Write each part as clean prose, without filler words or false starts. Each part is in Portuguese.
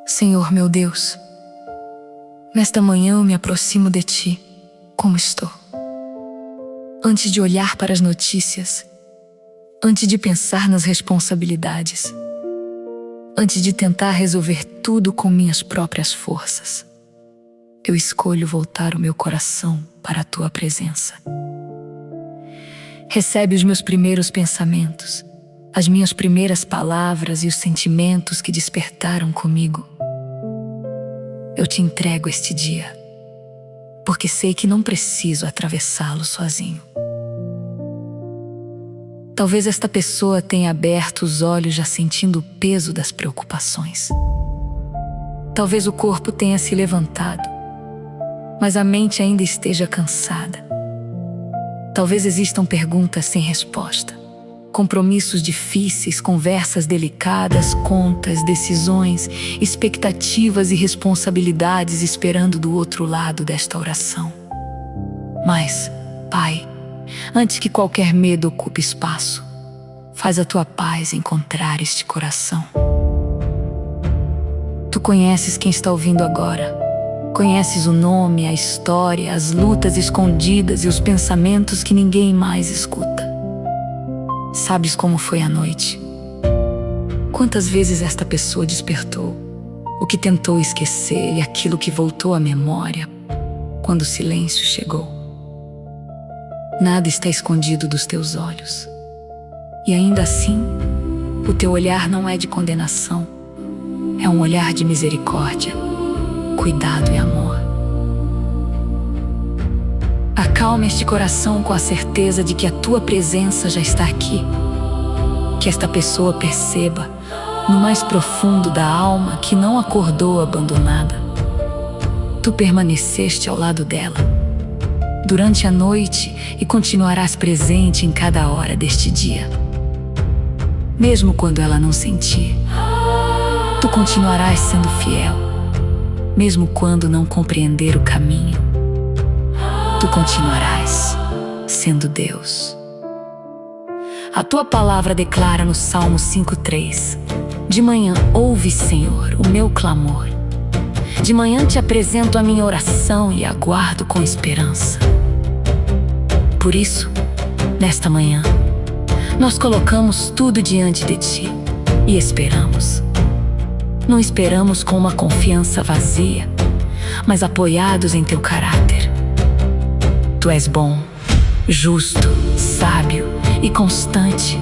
Senhor meu Deus, nesta manhã eu me aproximo de Ti, como estou. Antes de olhar para as notícias, antes de pensar nas responsabilidades, antes de tentar resolver tudo com minhas próprias forças, eu escolho voltar o meu coração para a Tua presença. Recebe os meus primeiros pensamentos, as minhas primeiras palavras e os sentimentos que despertaram comigo. Eu te entrego este dia, porque sei que não preciso atravessá-lo sozinho. Talvez esta pessoa tenha aberto os olhos já sentindo o peso das preocupações. Talvez o corpo tenha se levantado, mas a mente ainda esteja cansada. Talvez existam perguntas sem resposta, compromissos difíceis, conversas delicadas, contas, decisões, expectativas e responsabilidades esperando do outro lado desta oração. Mas, Pai, antes que qualquer medo ocupe espaço, faz a Tua paz encontrar este coração. Tu conheces quem está ouvindo agora. Conheces o nome, a história, as lutas escondidas e os pensamentos que ninguém mais escuta. Sabes como foi a noite. Quantas vezes esta pessoa despertou, o que tentou esquecer e aquilo que voltou à memória quando o silêncio chegou. Nada está escondido dos teus olhos. E ainda assim, o teu olhar não é de condenação. É um olhar de misericórdia, cuidado e amor. Acalme este coração com a certeza de que a Tua presença já está aqui. Que esta pessoa perceba, no mais profundo da alma, que não acordou abandonada. Tu permaneceste ao lado dela durante a noite e continuarás presente em cada hora deste dia. Mesmo quando ela não sentir, tu continuarás sendo fiel. Mesmo quando não compreender o caminho, tu continuarás sendo Deus. A Tua palavra declara no Salmo 5:3: De manhã ouve, Senhor, o meu clamor. De manhã te apresento a minha oração e aguardo com esperança. Por isso, nesta manhã, nós colocamos tudo diante de Ti e esperamos. Não esperamos com uma confiança vazia, mas apoiados em Teu caráter. Tu és bom, justo, sábio e constante.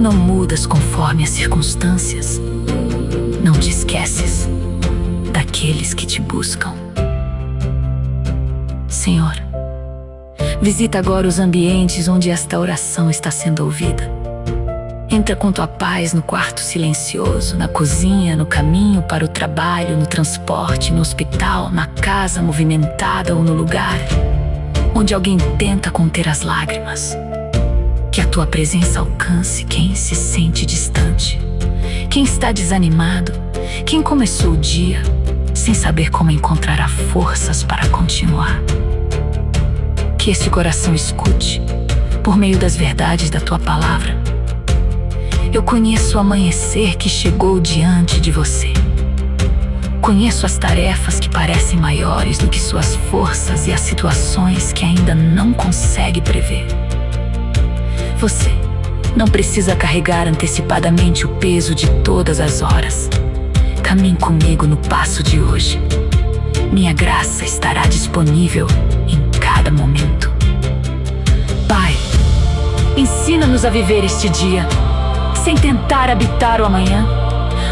Não mudas conforme as circunstâncias. Não te esqueces daqueles que te buscam. Senhor, visita agora os ambientes onde esta oração está sendo ouvida. Entra com Tua paz no quarto silencioso, na cozinha, no caminho para o trabalho, no transporte, no hospital, na casa movimentada ou no lugar onde alguém tenta conter as lágrimas. Que a Tua presença alcance quem se sente distante, quem está desanimado, quem começou o dia sem saber como encontrar forças para continuar. Que este coração escute, por meio das verdades da Tua palavra. Eu conheço o amanhecer que chegou diante de você. Conheço as tarefas que parecem maiores do que suas forças e as situações que ainda não consegue prever. Você não precisa carregar antecipadamente o peso de todas as horas. Caminhe comigo no passo de hoje. Minha graça estará disponível em cada momento. Pai, ensina-nos a viver este dia sem tentar habitar o amanhã.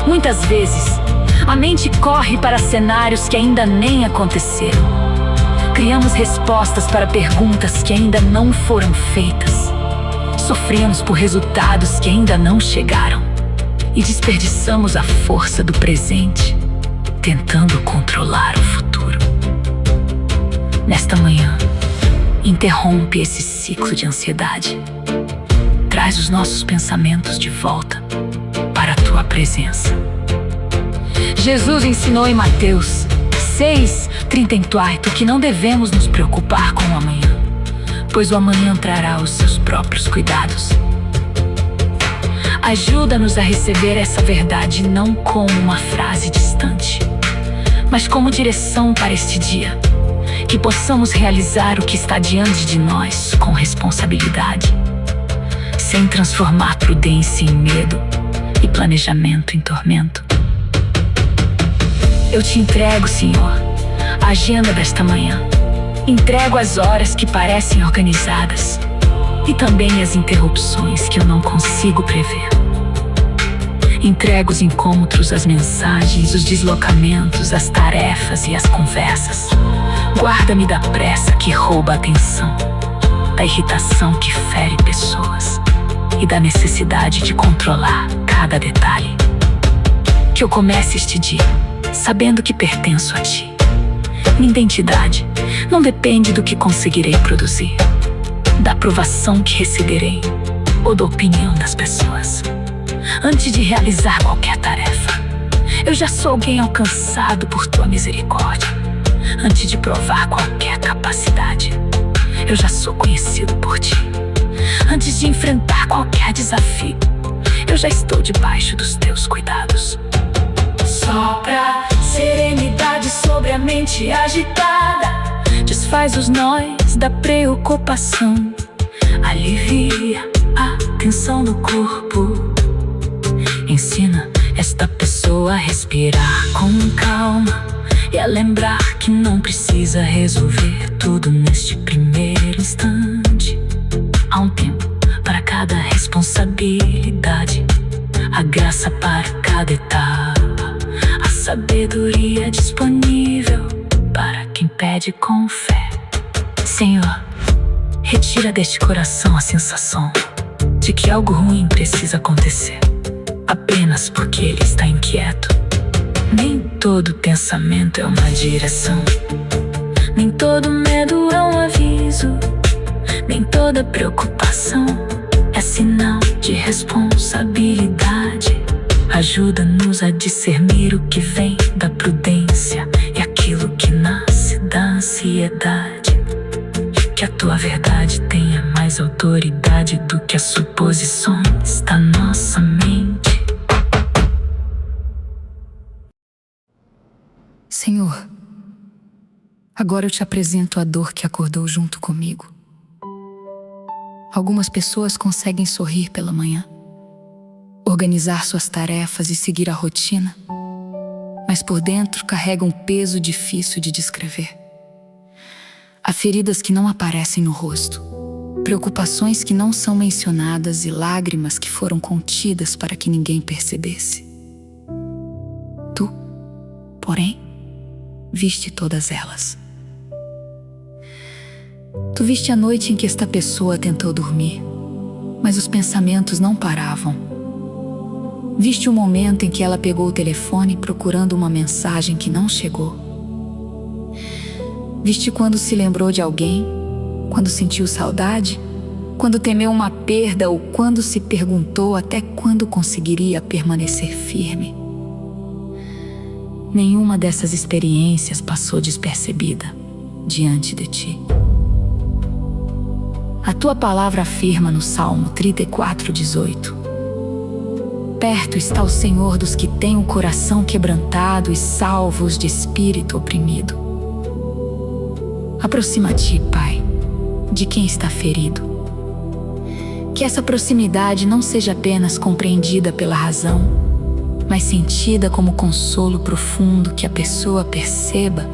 Muitas vezes, a mente corre para cenários que ainda nem aconteceram. Criamos respostas para perguntas que ainda não foram feitas. Sofremos por resultados que ainda não chegaram. E desperdiçamos a força do presente, tentando controlar o futuro. Nesta manhã, interrompe esse ciclo de ansiedade. Traz os nossos pensamentos de volta para a Tua presença. Jesus ensinou em Mateus 6:38 que não devemos nos preocupar com o amanhã, pois o amanhã trará os seus próprios cuidados. Ajuda-nos a receber essa verdade não como uma frase distante, mas como direção para este dia. Que possamos realizar o que está diante de nós com responsabilidade, sem transformar prudência em medo e planejamento em tormento. Eu te entrego, Senhor, a agenda desta manhã. Entrego as horas que parecem organizadas e também as interrupções que eu não consigo prever. Entrego os encontros, as mensagens, os deslocamentos, as tarefas e as conversas. Guarda-me da pressa que rouba a atenção, da irritação que fere pessoas e da necessidade de controlar cada detalhe. Que eu comece este dia sabendo que pertenço a Ti. Minha identidade não depende do que conseguirei produzir, da aprovação que receberei ou da opinião das pessoas. Antes de realizar qualquer tarefa, eu já sou alguém alcançado por Tua misericórdia. Antes de provar qualquer capacidade, eu já sou conhecido por Ti. Antes de enfrentar qualquer desafio, eu já estou debaixo dos Teus cuidados. Sopra serenidade sobre a mente agitada, desfaz os nós da preocupação, alivia a tensão no corpo. Ensina esta pessoa a respirar com calma e a lembrar que não precisa resolver tudo neste primeiro instante. Há um tempo para cada responsabilidade, a graça para cada etapa, a sabedoria disponível para quem pede com fé. Senhor, retira deste coração a sensação de que algo ruim precisa acontecer apenas porque ele está inquieto. Nem todo pensamento é uma direção, nem todo medo é um aviso, nem toda preocupação é sinal de responsabilidade. Ajuda-nos a discernir o que vem da prudência e aquilo que nasce da ansiedade. Que a Tua verdade tenha mais autoridade do que as suposições da nossa mente. Senhor, agora eu te apresento a dor que acordou junto comigo. Algumas pessoas conseguem sorrir pela manhã, organizar suas tarefas e seguir a rotina, mas por dentro carregam um peso difícil de descrever. Há feridas que não aparecem no rosto, preocupações que não são mencionadas e lágrimas que foram contidas para que ninguém percebesse. Tu, porém, viste todas elas. Tu viste a noite em que esta pessoa tentou dormir, mas os pensamentos não paravam. Viste o momento em que ela pegou o telefone procurando uma mensagem que não chegou. Viste quando se lembrou de alguém, quando sentiu saudade, quando temeu uma perda ou quando se perguntou até quando conseguiria permanecer firme. Nenhuma dessas experiências passou despercebida diante de Ti. A Tua palavra afirma no Salmo 34:18: perto está o Senhor dos que têm o coração quebrantado e salvos de espírito oprimido. Aproxima-te, Pai, de quem está ferido. Que essa proximidade não seja apenas compreendida pela razão, mas sentida como consolo profundo, que a pessoa perceba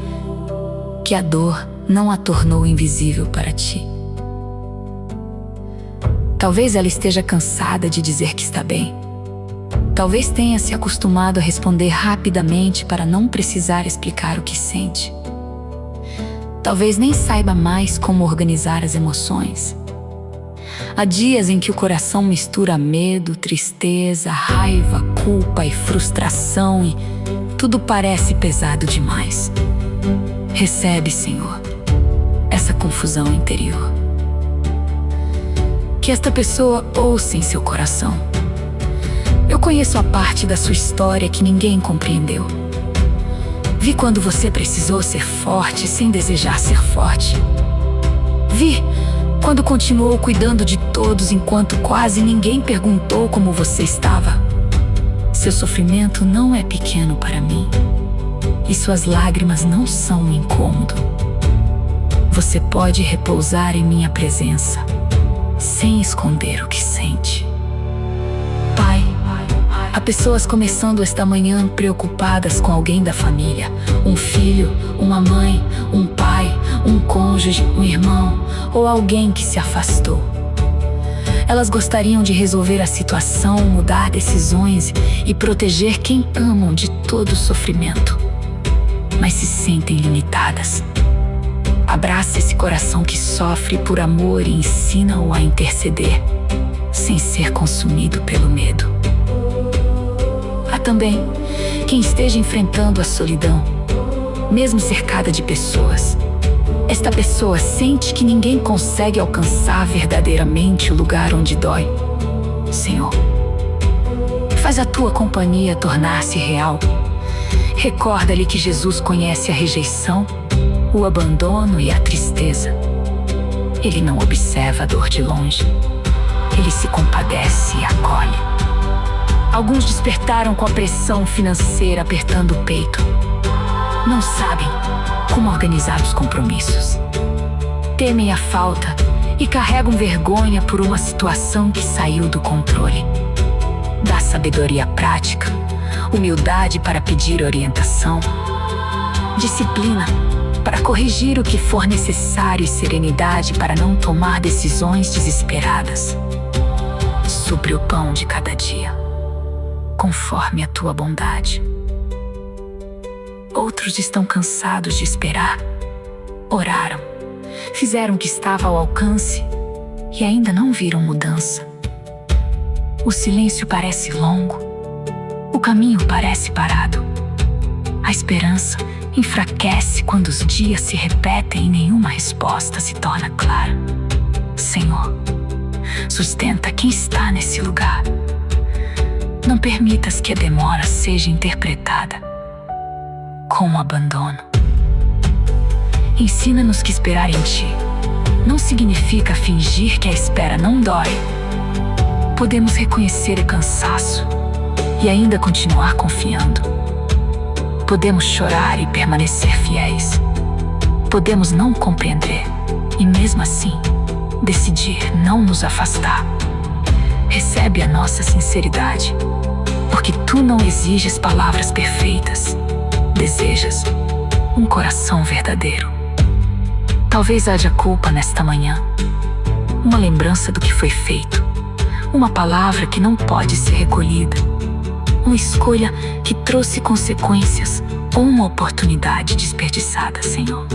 que a dor não a tornou invisível para Ti. Talvez ela esteja cansada de dizer que está bem. Talvez tenha se acostumado a responder rapidamente para não precisar explicar o que sente. Talvez nem saiba mais como organizar as emoções. Há dias em que o coração mistura medo, tristeza, raiva, culpa e frustração e tudo parece pesado demais. Recebe, Senhor, essa confusão interior. Que esta pessoa ouça em seu coração: eu conheço a parte da sua história que ninguém compreendeu. Vi quando você precisou ser forte sem desejar ser forte. Vi Quando continuou cuidando de todos enquanto quase ninguém perguntou como você estava. Seu sofrimento não é pequeno para mim, e suas lágrimas não são um incômodo. Você pode repousar em minha presença, sem esconder o que sente. Pai, há pessoas começando esta manhã preocupadas com alguém da família, um filho, uma mãe, um pai, um cônjuge, um irmão ou alguém que se afastou. Elas gostariam de resolver a situação, mudar decisões e proteger quem amam de todo o sofrimento, mas se sentem limitadas. Abraça esse coração que sofre por amor e ensina-o a interceder, sem ser consumido pelo medo. Há também quem esteja enfrentando a solidão, mesmo cercada de pessoas. Esta pessoa sente que ninguém consegue alcançar verdadeiramente o lugar onde dói. Senhor, faz a tua companhia tornar-se real. Recorda-lhe que Jesus conhece a rejeição, o abandono e a tristeza. Ele não observa a dor de longe. Ele se compadece e acolhe. Alguns despertaram com a pressão financeira apertando o peito. Não sabem como organizar os compromissos. Temem a falta e carregam vergonha por uma situação que saiu do controle. Dá sabedoria prática, humildade para pedir orientação, disciplina para corrigir o que for necessário e serenidade para não tomar decisões desesperadas. Supre o pão de cada dia, conforme a tua bondade. Outros estão cansados de esperar. Oraram, fizeram o que estava ao alcance e ainda não viram mudança. O silêncio parece longo, o caminho parece parado. A esperança enfraquece quando os dias se repetem e nenhuma resposta se torna clara. Senhor, sustenta quem está nesse lugar. Não permitas que a demora seja interpretada como abandono. Ensina-nos que esperar em Ti não significa fingir que a espera não dói. Podemos reconhecer o cansaço e ainda continuar confiando. Podemos chorar e permanecer fiéis. Podemos não compreender e mesmo assim decidir não nos afastar. Recebe a nossa sinceridade, porque Tu não exiges palavras perfeitas. Desejas um coração verdadeiro. Talvez haja culpa nesta manhã, uma lembrança do que foi feito, uma palavra que não pode ser recolhida, uma escolha que trouxe consequências ou uma oportunidade desperdiçada, Senhor.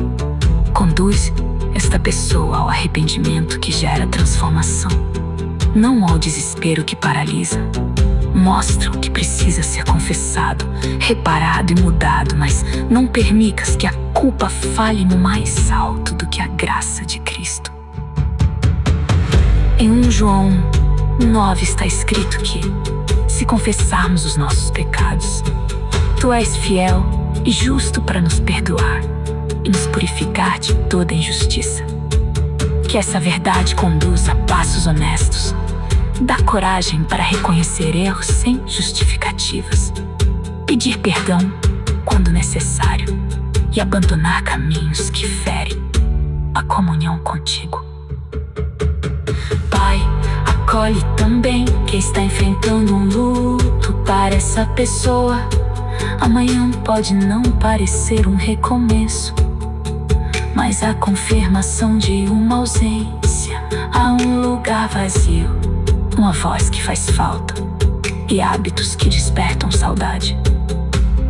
Conduz esta pessoa ao arrependimento que gera transformação, não ao desespero que paralisa. Mostra o que precisa ser confessado, reparado e mudado, mas não permitas que a culpa fale no mais alto do que a graça de Cristo. Em 1 João 9 está escrito que, se confessarmos os nossos pecados, Tu és fiel e justo para nos perdoar e nos purificar de toda injustiça. Que essa verdade conduza a passos honestos. Dá coragem para reconhecer erros sem justificativas, pedir perdão quando necessário e abandonar caminhos que ferem a comunhão contigo. Pai, acolhe também quem está enfrentando um luto para essa pessoa. Amanhã pode não parecer um recomeço, mas a confirmação de uma ausência. Há um lugar vazio, uma voz que faz falta e hábitos que despertam saudade.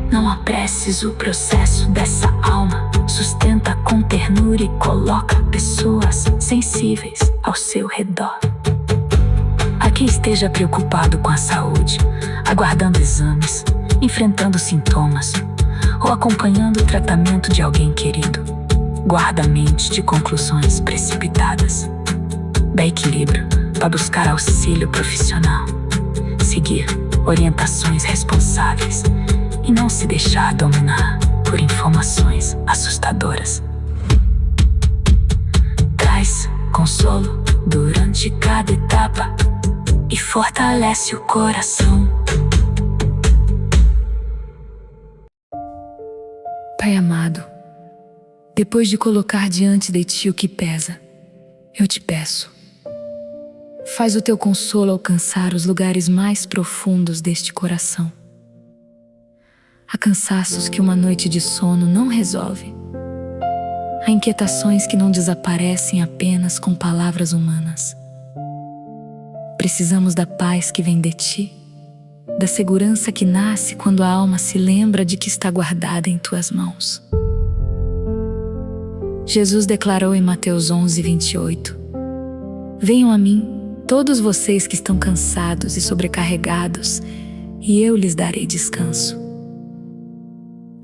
Não apresses o processo dessa alma, sustenta com ternura e coloca pessoas sensíveis ao seu redor. A quem esteja preocupado com a saúde, aguardando exames, enfrentando sintomas ou acompanhando o tratamento de alguém querido, guarda a mente de conclusões precipitadas. Dá equilíbrio para buscar auxílio profissional, seguir orientações responsáveis e não se deixar dominar por informações assustadoras. Traz consolo durante cada etapa e fortalece o coração. Pai amado, depois de colocar diante de Ti o que pesa, eu te peço, faz o Teu consolo alcançar os lugares mais profundos deste coração. Há cansaços que uma noite de sono não resolve. Há inquietações que não desaparecem apenas com palavras humanas. Precisamos da paz que vem de Ti, da segurança que nasce quando a alma se lembra de que está guardada em Tuas mãos. Jesus declarou em Mateus 11:28: Venham a mim, todos vocês que estão cansados e sobrecarregados, e eu lhes darei descanso.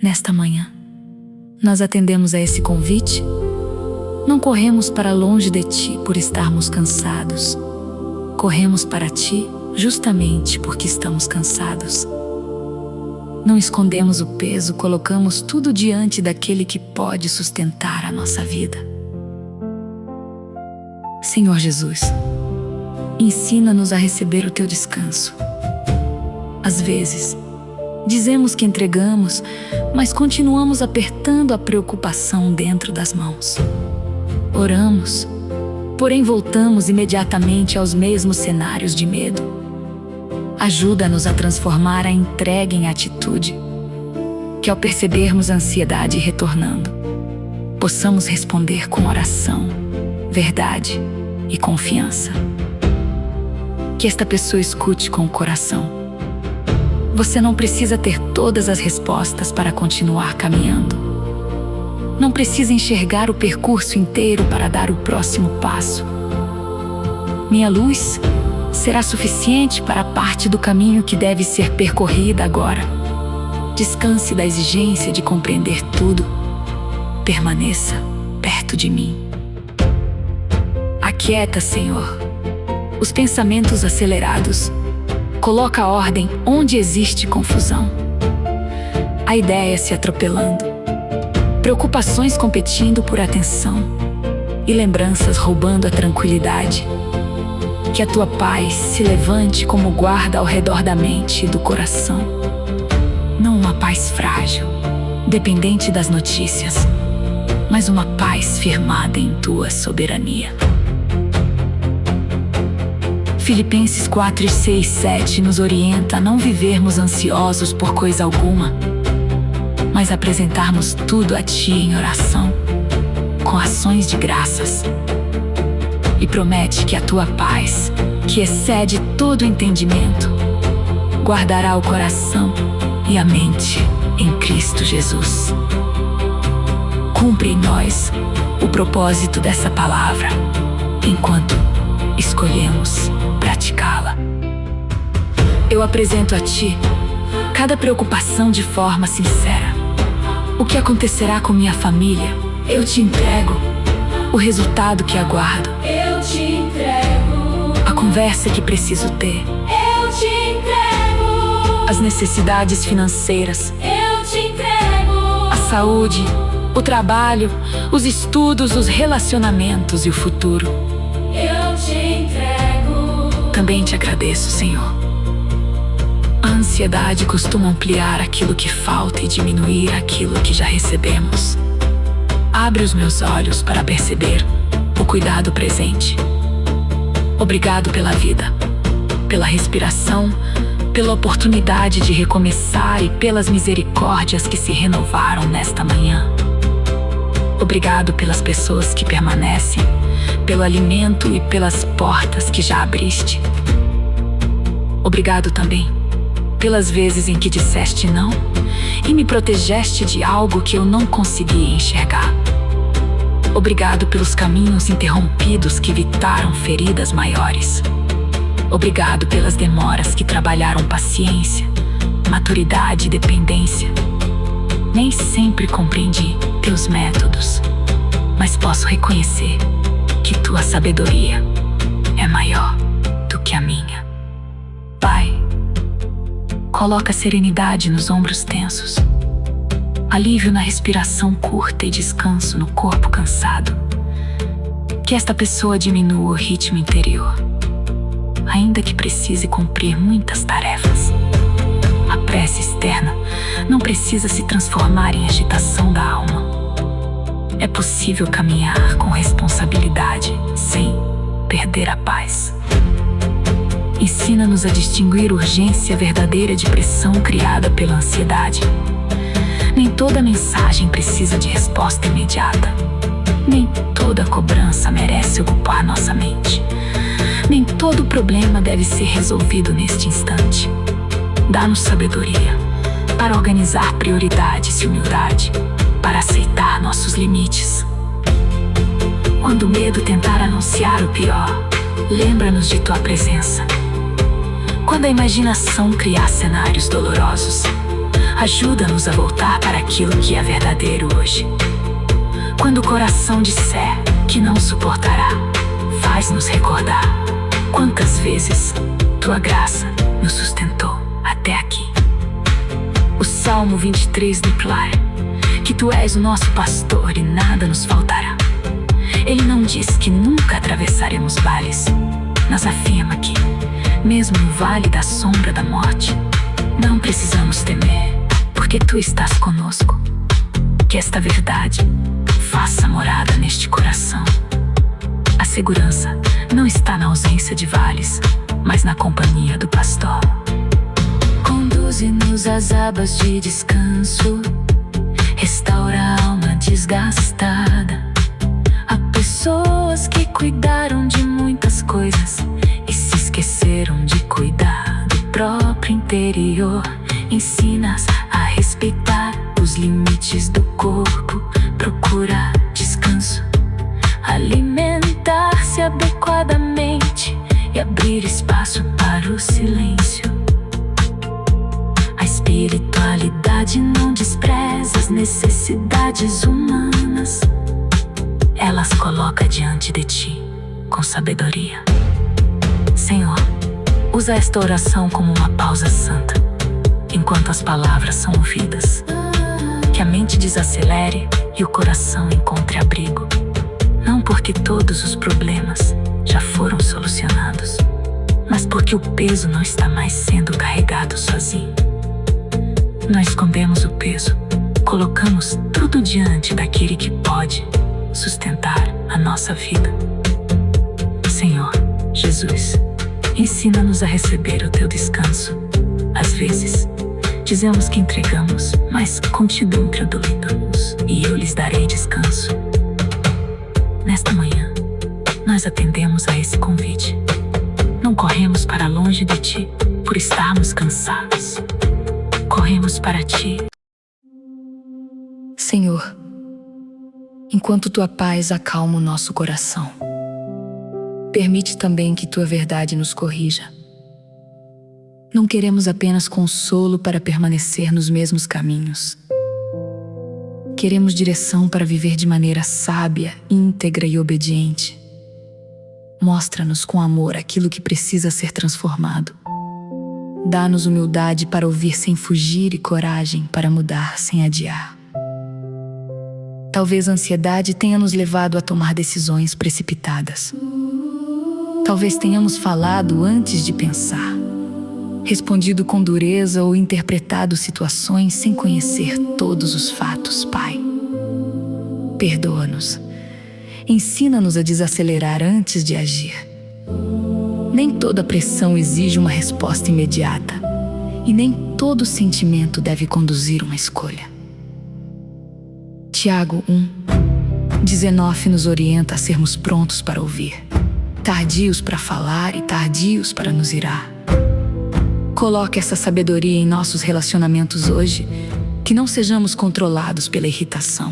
Nesta manhã, nós atendemos a esse convite. Não corremos para longe de Ti por estarmos cansados. Corremos para Ti justamente porque estamos cansados. Não escondemos o peso, colocamos tudo diante daquele que pode sustentar a nossa vida. Senhor Jesus, ensina-nos a receber o Teu descanso. Às vezes, dizemos que entregamos, mas continuamos apertando a preocupação dentro das mãos. Oramos, porém voltamos imediatamente aos mesmos cenários de medo. Ajuda-nos a transformar a entrega em atitude, que ao percebermos a ansiedade retornando, possamos responder com oração, verdade e confiança. Que esta pessoa escute com o coração. Você não precisa ter todas as respostas para continuar caminhando. Não precisa enxergar o percurso inteiro para dar o próximo passo. Minha luz será suficiente para a parte do caminho que deve ser percorrida agora. Descanse da exigência de compreender tudo. Permaneça perto de mim. Aquieta, Senhor, os pensamentos acelerados. Coloca a ordem onde existe confusão. A ideia se atropelando. Preocupações competindo por atenção. E lembranças roubando a tranquilidade. Que a Tua paz se levante como guarda ao redor da mente e do coração. Não uma paz frágil, dependente das notícias, mas uma paz firmada em Tua soberania. Filipenses 4:6-7 nos orienta a não vivermos ansiosos por coisa alguma, mas apresentarmos tudo a Ti em oração, com ações de graças. E promete que a Tua paz, que excede todo entendimento, guardará o coração e a mente em Cristo Jesus. Cumpre em nós o propósito dessa palavra, enquanto escolhemos praticá-la. Eu apresento a Ti cada preocupação de forma sincera. O que acontecerá com minha família? Eu Te entrego. O resultado que aguardo? Eu Te entrego. A conversa que preciso ter? Eu Te entrego. As necessidades financeiras? Eu Te entrego. A saúde, o trabalho, os estudos, os relacionamentos e o futuro? Eu Te entrego. Também Te agradeço, Senhor. A ansiedade costuma ampliar aquilo que falta e diminuir aquilo que já recebemos. Abre os meus olhos para perceber o cuidado presente. Obrigado pela vida, pela respiração, pela oportunidade de recomeçar e pelas misericórdias que se renovaram nesta manhã. Obrigado pelas pessoas que permanecem, pelo alimento e pelas portas que já abriste. Obrigado também pelas vezes em que disseste não e me protegeste de algo que eu não conseguia enxergar. Obrigado pelos caminhos interrompidos que evitaram feridas maiores. Obrigado pelas demoras que trabalharam paciência, maturidade e dependência. Nem sempre compreendi Teus métodos, mas posso reconhecer que Tua sabedoria é maior do que a minha. Pai, coloca serenidade nos ombros tensos, alívio na respiração curta e descanso no corpo cansado. Que esta pessoa diminua o ritmo interior, ainda que precise cumprir muitas tarefas. A prece externa não precisa se transformar em agitação da alma. É possível caminhar com responsabilidade, sem perder a paz. Ensina-nos a distinguir urgência verdadeira de pressão criada pela ansiedade. Nem toda mensagem precisa de resposta imediata. Nem toda cobrança merece ocupar nossa mente. Nem todo problema deve ser resolvido neste instante. Dá-nos sabedoria para organizar prioridades e humildade, para aceitar nossos limites. Quando o medo tentar anunciar o pior, lembra-nos de tua presença. Quando a imaginação criar cenários dolorosos, ajuda-nos a voltar para aquilo que é verdadeiro hoje. Quando o coração disser que não suportará, faz-nos recordar quantas vezes tua graça nos sustentou até aqui. O Salmo 23 declara que tu és o nosso pastor e nada nos faltará. Ele não diz que nunca atravessaremos vales, mas afirma que, mesmo no vale da sombra da morte, não precisamos temer, porque tu estás conosco. Que esta verdade faça morada neste coração. A segurança não está na ausência de vales, mas na companhia do pastor. Conduze-nos às abas de descanso, restaura a alma desgastada. Há pessoas que cuidaram de muitas coisas e se esqueceram de cuidar do próprio interior. Ensina-as a respeitar os limites do corpo, procurar descanso, alimentar-se adequadamente e abrir espaço para o silêncio. A espiritualidade não despreza as necessidades humanas. Ela as coloca diante de ti com sabedoria. Senhor, usa esta oração como uma pausa santa, enquanto as palavras são ouvidas. Que a mente desacelere e o coração encontre abrigo. Não porque todos os problemas já foram solucionados, mas porque o peso não está mais sendo carregado sozinho. Nós escondemos o peso, colocamos tudo diante daquele que pode sustentar a nossa vida. Senhor Jesus, ensina-nos a receber o teu descanso. Às vezes, dizemos que entregamos, mas continuam incrédulos, e eu lhes darei descanso. Nesta manhã, nós atendemos a esse convite. Não corremos para longe de ti por estarmos cansados. Corremos para ti. Senhor, enquanto tua paz acalma o nosso coração, permite também que tua verdade nos corrija. Não queremos apenas consolo para permanecer nos mesmos caminhos. Queremos direção para viver de maneira sábia, íntegra e obediente. Mostra-nos com amor aquilo que precisa ser transformado. Dá-nos humildade para ouvir sem fugir e coragem para mudar sem adiar. Talvez a ansiedade tenha nos levado a tomar decisões precipitadas. Talvez tenhamos falado antes de pensar, respondido com dureza ou interpretado situações sem conhecer todos os fatos, Pai. Perdoa-nos. Ensina-nos a desacelerar antes de agir. Nem toda pressão exige uma resposta imediata, e nem todo sentimento deve conduzir uma escolha. Tiago 1:19 nos orienta a sermos prontos para ouvir, tardios para falar e tardios para nos irar. Coloque essa sabedoria em nossos relacionamentos hoje, que não sejamos controlados pela irritação.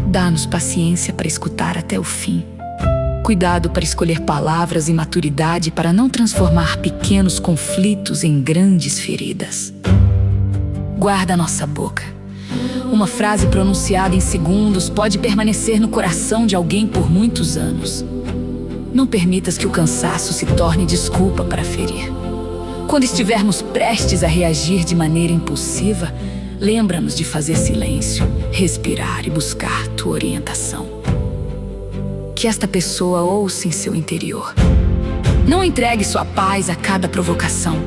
Dá-nos paciência para escutar até o fim. Cuidado para escolher palavras e maturidade para não transformar pequenos conflitos em grandes feridas. Guarda nossa boca. Uma frase pronunciada em segundos pode permanecer no coração de alguém por muitos anos. Não permitas que o cansaço se torne desculpa para ferir. Quando estivermos prestes a reagir de maneira impulsiva, lembra-nos de fazer silêncio, respirar e buscar tua orientação. que esta pessoa ouça em seu interior. Não entregue sua paz a cada provocação.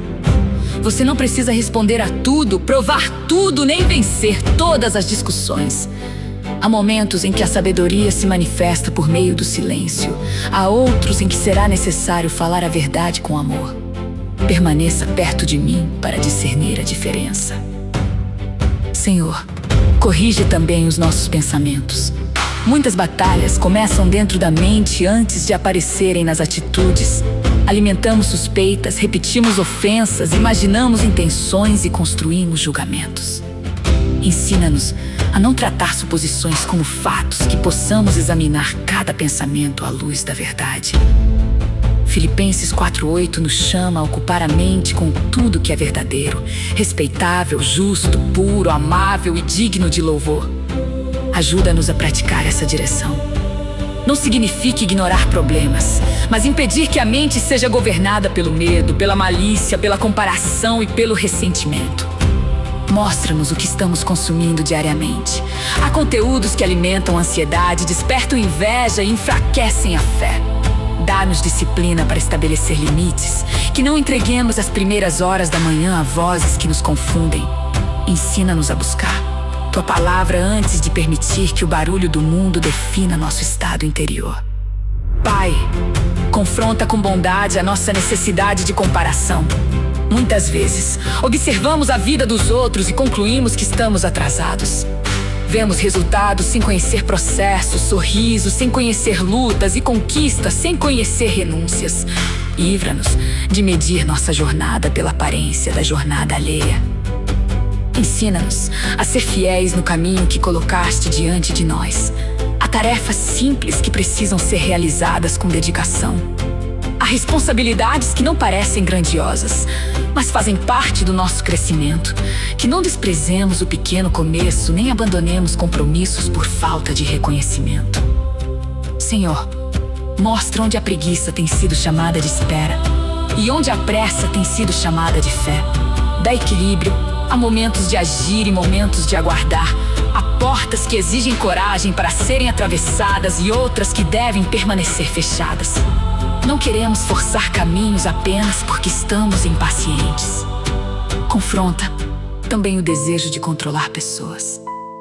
Você não precisa responder a tudo, provar tudo, nem vencer todas as discussões. Há momentos em que a sabedoria se manifesta por meio do silêncio. Há outros em que será necessário falar a verdade com amor. Permaneça perto de mim para discernir a diferença. Senhor, corrige também os nossos pensamentos. Muitas batalhas começam dentro da mente antes de aparecerem nas atitudes. Alimentamos suspeitas, repetimos ofensas, imaginamos intenções e construímos julgamentos. Ensina-nos a não tratar suposições como fatos, que possamos examinar cada pensamento à luz da verdade. Filipenses 4:8 nos chama a ocupar a mente com tudo que é verdadeiro, respeitável, justo, puro, amável e digno de louvor. Ajuda-nos a praticar essa direção. Não significa ignorar problemas, mas impedir que a mente seja governada pelo medo, pela malícia, pela comparação e pelo ressentimento. Mostra-nos o que estamos consumindo diariamente. Há conteúdos que alimentam a ansiedade, despertam inveja e enfraquecem a fé. Dá-nos disciplina para estabelecer limites, que não entreguemos as primeiras horas da manhã a vozes que nos confundem. Ensina-nos a buscar Tua palavra antes de permitir que o barulho do mundo defina nosso estado interior. Pai, confronta com bondade a nossa necessidade de comparação. Muitas vezes, observamos a vida dos outros e concluímos que estamos atrasados. Vemos resultados sem conhecer processos, sorrisos sem conhecer lutas e conquistas sem conhecer renúncias. Livra-nos de medir nossa jornada pela aparência da jornada alheia. Ensina-nos a ser fiéis no caminho que colocaste diante de nós. Há tarefas simples que precisam ser realizadas com dedicação. Há responsabilidades que não parecem grandiosas, mas fazem parte do nosso crescimento. Que não desprezemos o pequeno começo, nem abandonemos compromissos por falta de reconhecimento. Senhor, mostra onde a preguiça tem sido chamada de espera e onde a pressa tem sido chamada de fé. Dá equilíbrio. Há momentos de agir e momentos de aguardar. Há portas que exigem coragem para serem atravessadas e outras que devem permanecer fechadas. Não queremos forçar caminhos apenas porque estamos impacientes. Confronta também o desejo de controlar pessoas.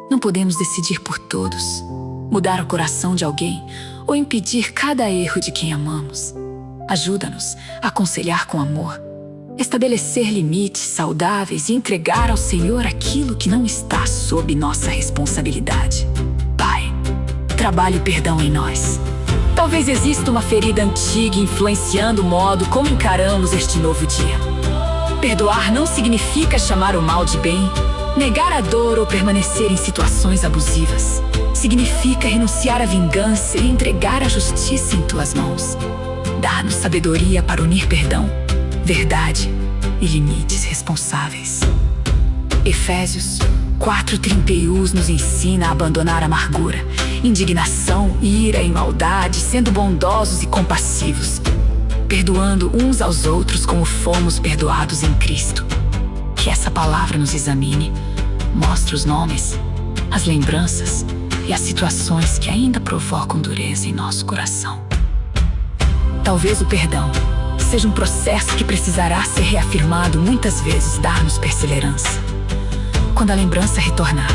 Não podemos decidir por todos, mudar o coração de alguém ou impedir cada erro de quem amamos. Ajuda-nos a aconselhar com amor, estabelecer limites saudáveis e entregar ao Senhor aquilo que não está sob nossa responsabilidade. Pai, trabalhe perdão em nós. Talvez exista uma ferida antiga influenciando o modo como encaramos este novo dia. Perdoar não significa chamar o mal de bem, negar a dor ou permanecer em situações abusivas. Significa renunciar à vingança e entregar a justiça em tuas mãos. Dá-nos sabedoria para unir perdão, verdade e limites responsáveis. Efésios 4:31 nos ensina a abandonar a amargura, indignação, ira e maldade, sendo bondosos e compassivos, perdoando uns aos outros como fomos perdoados em Cristo. Que essa palavra nos examine, mostre os nomes, as lembranças e as situações que ainda provocam dureza em nosso coração. Talvez o perdão seja um processo que precisará ser reafirmado muitas vezes. Dar-nos perseverança. Quando a lembrança retornar,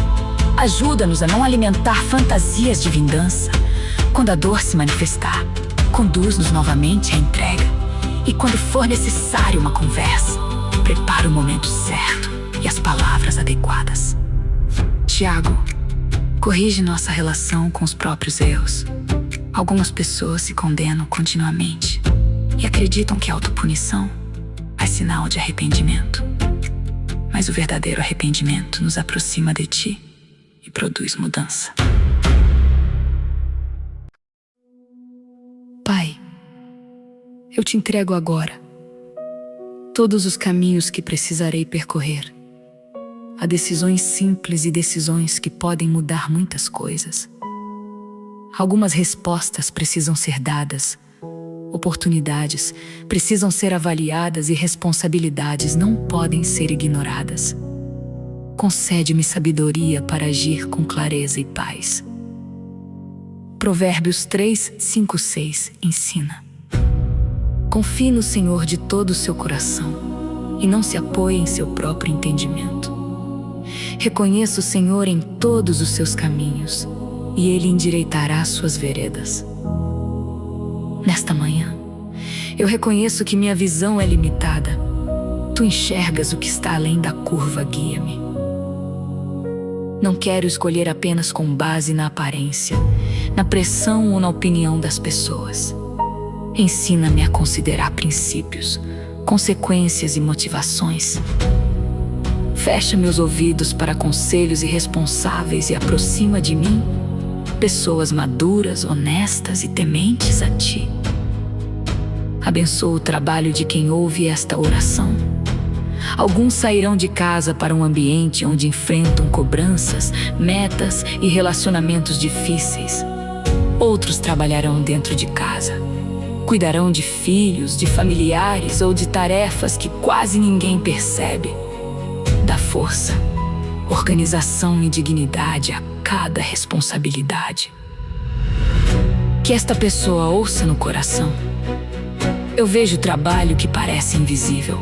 ajuda-nos a não alimentar fantasias de vingança. Quando a dor se manifestar, conduz-nos novamente à entrega. E quando for necessário uma conversa, prepara o momento certo e as palavras adequadas. Tiago, corrige nossa relação com os próprios erros. Algumas pessoas se condenam continuamente e acreditam que a autopunição é sinal de arrependimento. Mas o verdadeiro arrependimento nos aproxima de ti e produz mudança. Pai, eu te entrego agora todos os caminhos que precisarei percorrer. Há decisões simples e decisões que podem mudar muitas coisas. Algumas respostas precisam ser dadas, oportunidades precisam ser avaliadas e responsabilidades não podem ser ignoradas. Concede-me sabedoria para agir com clareza e paz. Provérbios 3, 5, 6 ensina: confie no Senhor de todo o seu coração e não se apoie em seu próprio entendimento. Reconheça o Senhor em todos os seus caminhos e Ele endireitará suas veredas. Nesta manhã, eu reconheço que minha visão é limitada. Tu enxergas o que está além da curva, guia-me. Não quero escolher apenas com base na aparência, na pressão ou na opinião das pessoas. Ensina-me a considerar princípios, consequências e motivações. Fecha meus ouvidos para conselhos irresponsáveis e aproxima de mim pessoas maduras, honestas e tementes a Ti. Abençoa o trabalho de quem ouve esta oração. Alguns sairão de casa para um ambiente onde enfrentam cobranças, metas e relacionamentos difíceis. Outros trabalharão dentro de casa. Cuidarão de filhos, de familiares ou de tarefas que quase ninguém percebe. Dá força, organização e dignidade a cada responsabilidade. Que esta pessoa ouça no coração: eu vejo trabalho que parece invisível.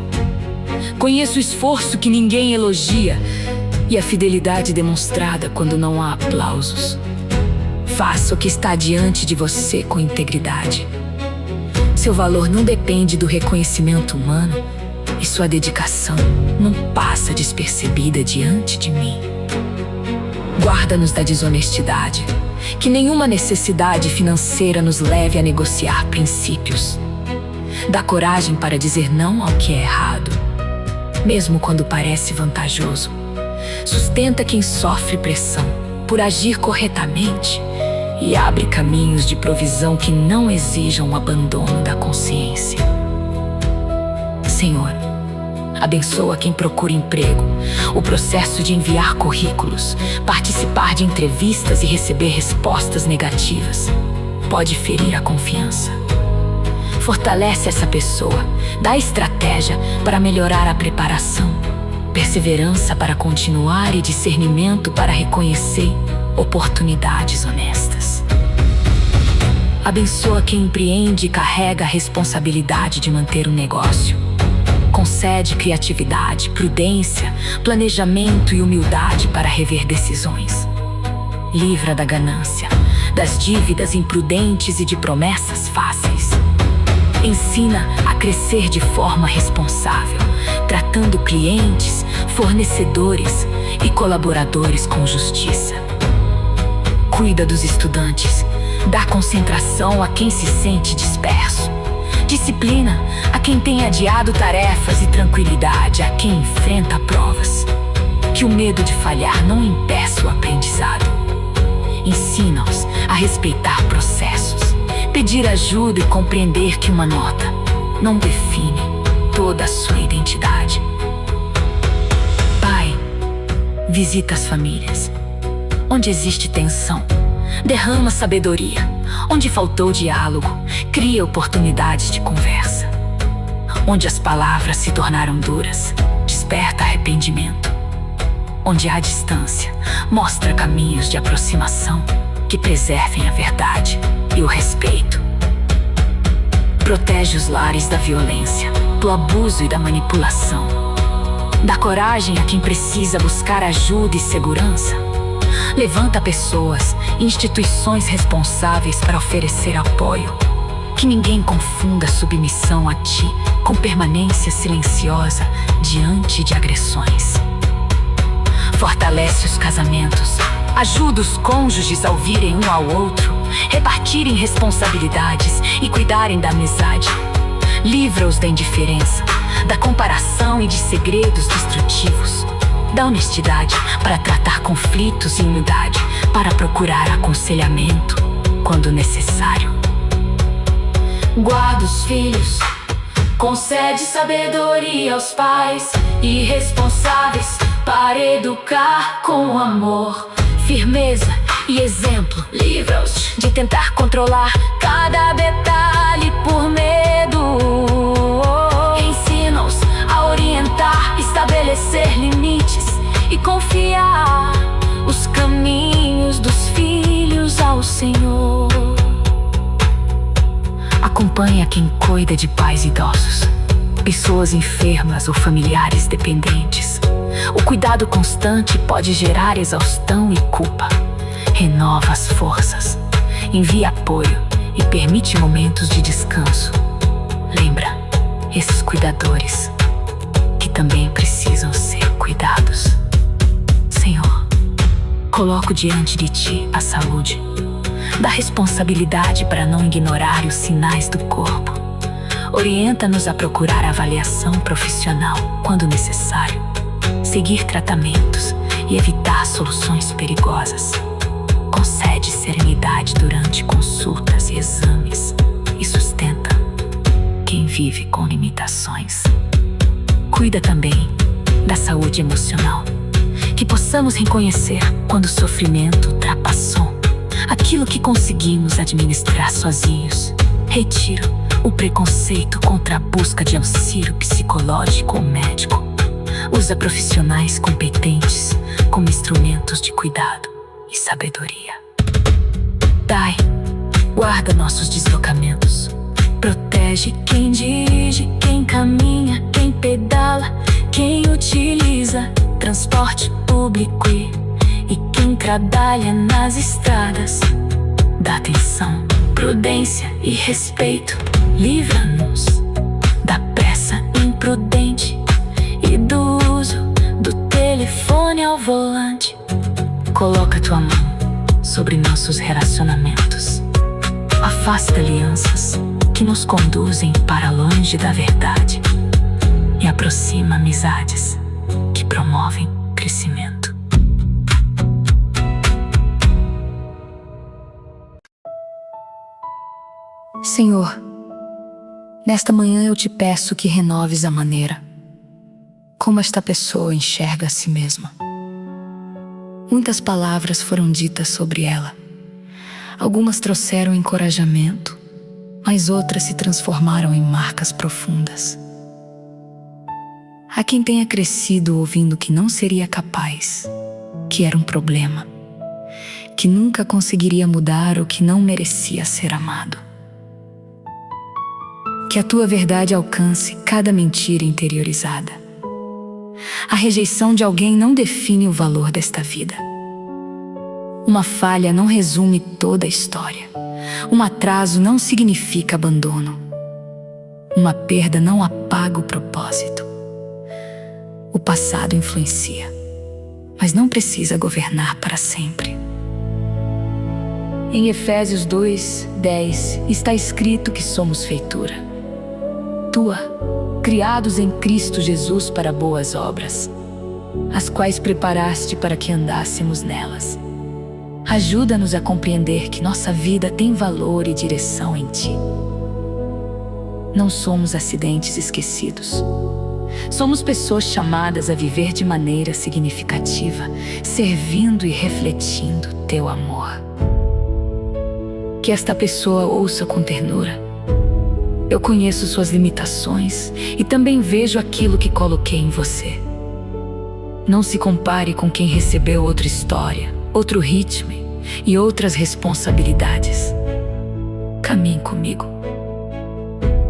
Conheço o esforço que ninguém elogia e a fidelidade demonstrada quando não há aplausos. Faça o que está diante de você com integridade. Seu valor não depende do reconhecimento humano e sua dedicação não passa despercebida diante de mim. Guarda-nos da desonestidade, que nenhuma necessidade financeira nos leve a negociar princípios. Dá coragem para dizer não ao que é errado, mesmo quando parece vantajoso. Sustenta quem sofre pressão por agir corretamente e abre caminhos de provisão que não exijam o abandono da consciência. Senhor, abençoa quem procura emprego, o processo de enviar currículos, participar de entrevistas e receber respostas negativas pode ferir a confiança. Fortalece essa pessoa, dá estratégia para melhorar a preparação, perseverança para continuar e discernimento para reconhecer oportunidades honestas. Abençoa quem empreende e carrega a responsabilidade de manter um negócio. Concede criatividade, prudência, planejamento e humildade para rever decisões. Livra da ganância, das dívidas imprudentes e de promessas fáceis. Ensina a crescer de forma responsável, tratando clientes, fornecedores e colaboradores com justiça. Cuida dos estudantes, dá concentração a quem se sente disperso, disciplina a quem tem adiado tarefas e tranquilidade a quem enfrenta provas. Que o medo de falhar não impeça o aprendizado. Ensina-os a respeitar processos, pedir ajuda e compreender que uma nota não define toda a sua identidade. Pai, visita as famílias. Onde existe tensão, derrama sabedoria. Onde faltou diálogo, cria oportunidades de conversa. Onde as palavras se tornaram duras, desperta arrependimento. Onde há distância, mostra caminhos de aproximação que preservem a verdade e o respeito. Protege os lares da violência, do abuso e da manipulação. Dá coragem a quem precisa buscar ajuda e segurança. Levanta pessoas e instituições responsáveis para oferecer apoio. Que ninguém confunda submissão a Ti com permanência silenciosa diante de agressões. Fortalece os casamentos, ajuda os cônjuges a ouvirem um ao outro, repartirem responsabilidades e cuidarem da amizade. Livra-os da indiferença, da comparação e de segredos destrutivos. Da honestidade para tratar conflitos e humildade para procurar aconselhamento quando necessário. Guarda os filhos, concede sabedoria aos pais irresponsáveis para educar com amor, firmeza e exemplo. Livra-os de tentar controlar cada detalhe por medo. Ensina-os a orientar, estabelecer limites e confiar os caminhos dos filhos aos Senhor. Acompanha quem cuida de pais idosos, pessoas enfermas ou familiares dependentes. O cuidado constante pode gerar exaustão e culpa. Renova as forças, envia apoio e permite momentos de descanso. Lembra, esses cuidadores que também precisam ser cuidados. Senhor, coloco diante de Ti a saúde. Dá responsabilidade para não ignorar os sinais do corpo. Orienta-nos a procurar avaliação profissional quando necessário, seguir tratamentos e evitar soluções perigosas. Concede serenidade durante consultas e exames e sustenta quem vive com limitações. Cuida também da saúde emocional, que possamos reconhecer quando o sofrimento ultrapassou aquilo que conseguimos administrar sozinhos. Retiro o preconceito contra a busca de auxílio psicológico ou médico. Usa profissionais competentes como instrumentos de cuidado e sabedoria. Pai, guarda nossos deslocamentos. Protege quem dirige, quem caminha, quem pedala, quem utiliza transporte público e quem trabalha nas estradas. Dá atenção, prudência e respeito. Livra-nos da pressa imprudente e do uso do telefone ao volante. Coloca tua mão sobre nossos relacionamentos. Afasta alianças que nos conduzem para longe da verdade e aproxima amizades que promovem crescimento. Senhor, nesta manhã eu te peço que renoves a maneira como esta pessoa enxerga a si mesma. Muitas palavras foram ditas sobre ela. Algumas trouxeram encorajamento, mas outras se transformaram em marcas profundas. Há quem tenha crescido ouvindo que não seria capaz, que era um problema, que nunca conseguiria mudar ou que não merecia ser amado. Que a tua verdade alcance cada mentira interiorizada. A rejeição de alguém não define o valor desta vida. Uma falha não resume toda a história. Um atraso não significa abandono. Uma perda não apaga o propósito. O passado influencia, mas não precisa governar para sempre. Em Efésios 2:10 está escrito que somos feitura tua, criados em Cristo Jesus para boas obras, as quais preparaste para que andássemos nelas. Ajuda-nos a compreender que nossa vida tem valor e direção em Ti. Não somos acidentes esquecidos. Somos pessoas chamadas a viver de maneira significativa, servindo e refletindo Teu amor. Que esta pessoa ouça com ternura. Eu conheço suas limitações e também vejo aquilo que coloquei em você. Não se compare com quem recebeu outra história, outro ritmo e outras responsabilidades. Caminhe comigo.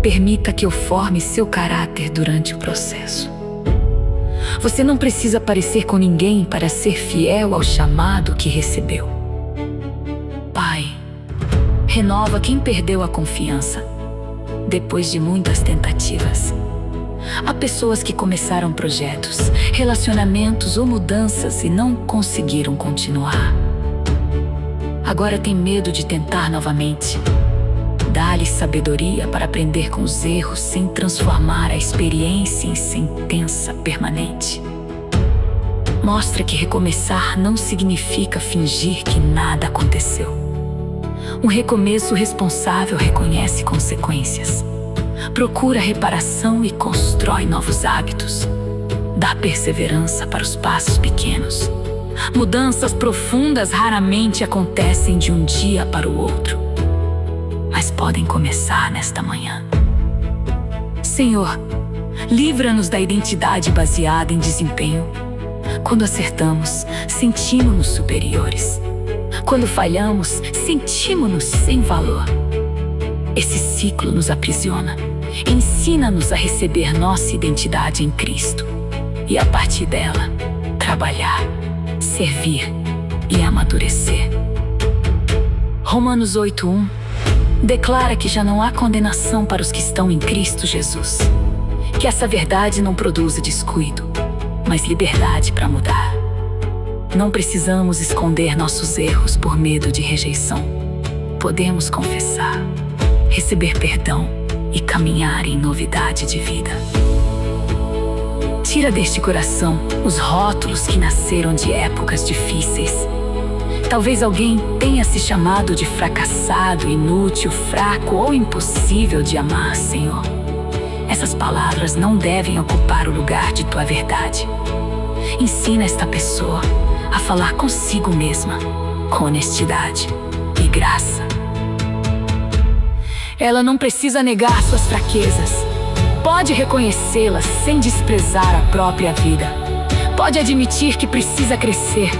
Permita que eu forme seu caráter durante o processo. Você não precisa parecer com ninguém para ser fiel ao chamado que recebeu. Pai, renova quem perdeu a confiança depois de muitas tentativas. Há pessoas que começaram projetos, relacionamentos ou mudanças e não conseguiram continuar. Agora tem medo de tentar novamente. Dá-lhes sabedoria para aprender com os erros sem transformar a experiência em sentença permanente. Mostra que recomeçar não significa fingir que nada aconteceu. Um recomeço responsável reconhece consequências. Procura reparação e constrói novos hábitos. Dá perseverança para os passos pequenos. Mudanças profundas raramente acontecem de um dia para o outro, mas podem começar nesta manhã. Senhor, livra-nos da identidade baseada em desempenho. Quando acertamos, sentimos-nos superiores. Quando falhamos, sentimos-nos sem valor. Esse ciclo nos aprisiona. Ensina-nos a receber nossa identidade em Cristo e, a partir dela, trabalhar, servir e amadurecer. Romanos 8:1 declara que já não há condenação para os que estão em Cristo Jesus. Que essa verdade não produza descuido, mas liberdade para mudar. Não precisamos esconder nossos erros por medo de rejeição. Podemos confessar, receber perdão e caminhar em novidade de vida. Tira deste coração os rótulos que nasceram de épocas difíceis. Talvez alguém tenha se chamado de fracassado, inútil, fraco ou impossível de amar, Senhor. Essas palavras não devem ocupar o lugar de tua verdade. Ensina esta pessoa a falar consigo mesma, com honestidade e graça. Ela não precisa negar suas fraquezas. Pode reconhecê-las sem desprezar a própria vida. Pode admitir que precisa crescer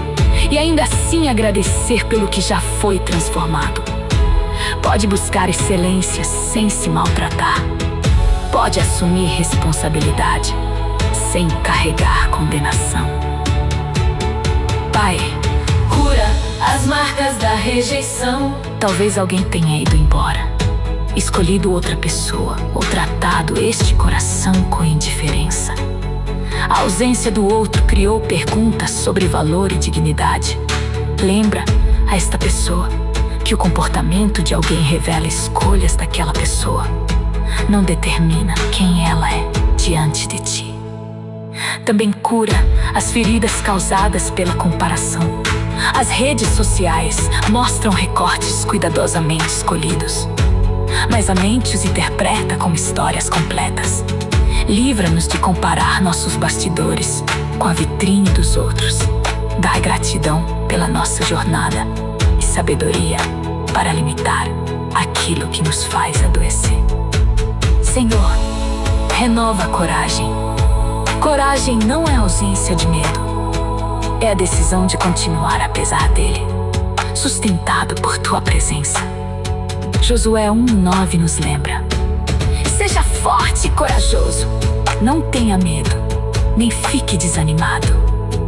e ainda assim agradecer pelo que já foi transformado. Pode buscar excelência sem se maltratar. Pode assumir responsabilidade sem carregar condenação. Pai, cura as marcas da rejeição. Talvez alguém tenha ido embora, escolhido outra pessoa ou tratado este coração com indiferença. A ausência do outro criou perguntas sobre valor e dignidade. Lembra a esta pessoa que o comportamento de alguém revela escolhas daquela pessoa. Não determina quem ela é diante de ti. Também cura as feridas causadas pela comparação. As redes sociais mostram recortes cuidadosamente escolhidos, mas a mente os interpreta como histórias completas. Livra-nos de comparar nossos bastidores com a vitrine dos outros. Dai gratidão pela nossa jornada e sabedoria para limitar aquilo que nos faz adoecer. Senhor, renova a coragem. Coragem não é ausência de medo. É a decisão de continuar apesar dele, sustentado por tua presença. Josué 1:9 nos lembra: seja forte e corajoso. Não tenha medo, nem fique desanimado,